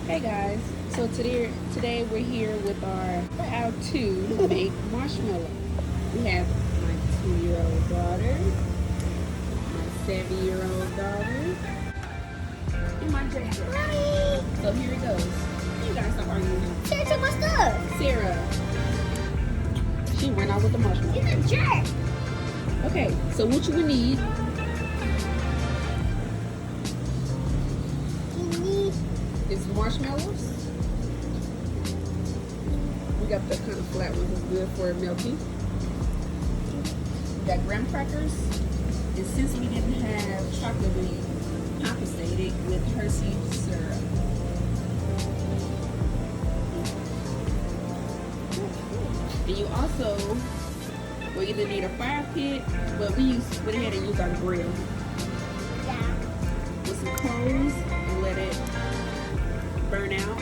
Hey guys, so today we're here with our how to make marshmallow. We have my 2-year-old daughter, my 7-year-old daughter, and my JJ. Mommy! So here it goes. You guys stop arguing. Sarah took my stuff. Sarah, she ran out with the marshmallow. You're a jerk. Okay, so what you would need is marshmallows. We got the kind of flat ones that's good for melting. We got graham crackers. And since we didn't have chocolate, we compensated with Hershey's syrup. And you also will either need a fire pit, but we went ahead and used our grill. Yeah. With some cloves and let it burn out,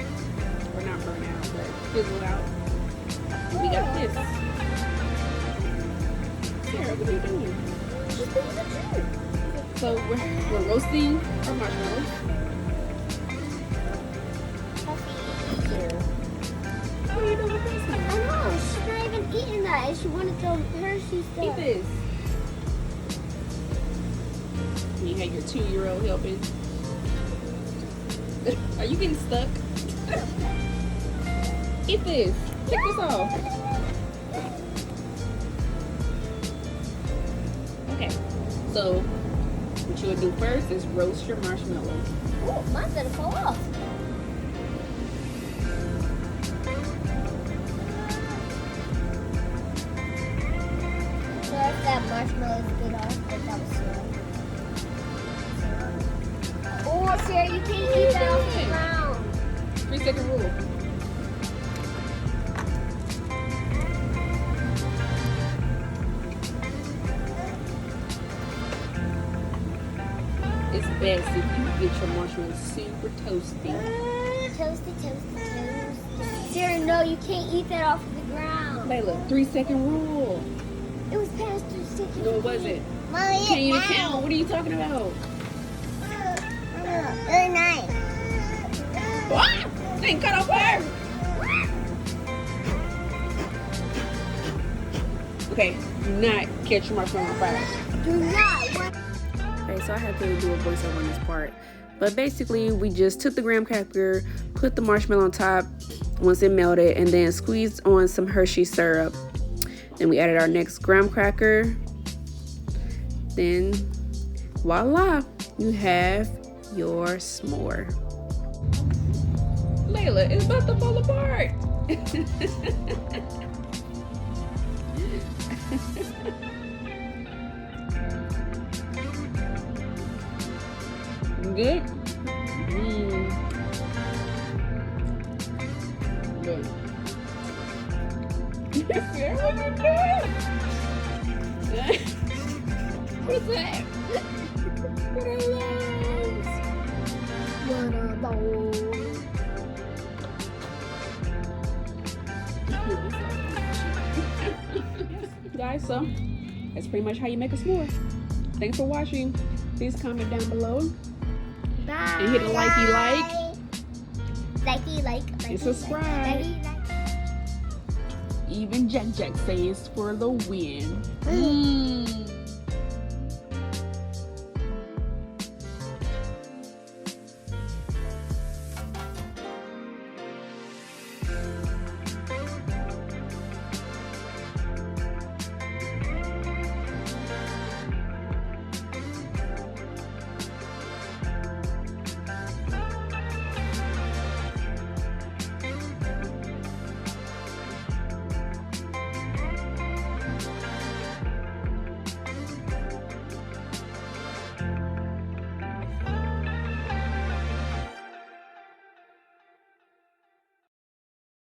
or not burn out, but fizzle out. And we got this. Sarah, what are you doing? She's being a jerk. So we're roasting our marshmallows. Sarah, what are you doing with this I one? know, she's not even eating that, and she wanted to Hershey's stuff. Eat this. And you had your 2-year-old helping. Are you getting stuck? Eat this. Take this off. Okay. So what you would do first is roast your marshmallows. Oh, mine's gonna fall off. So if that marshmallow is good off, but that was slow. Oh, Sarah, you can't eat that off the ground. 3-second rule. It's best if you get your marshmallows super toasty. Toasty, toasty, toasty. Sarah, no, you can't eat that off the ground. Layla, 3-second rule. It was past 3 seconds. No, it wasn't. Mommy, You can't even count. What are you talking about? Really nice. What? Thing cut off fire. Okay, do not catch your marshmallow on fire. Do not. Okay, so I had to do a voiceover on this part. But basically, we just took the graham cracker, put the marshmallow on top once it melted, and then squeezed on some Hershey syrup. Then we added our next graham cracker. Then, voila, you have your s'more. Layla, it's about to fall apart. Good? Good. Sarah, what you doing? What's that? What are those? What are those? Guys, so that's pretty much how you make a s'more. Thanks for watching. Please comment down below. Bye. And hit a likey like. And subscribe. Even Jack says for the win.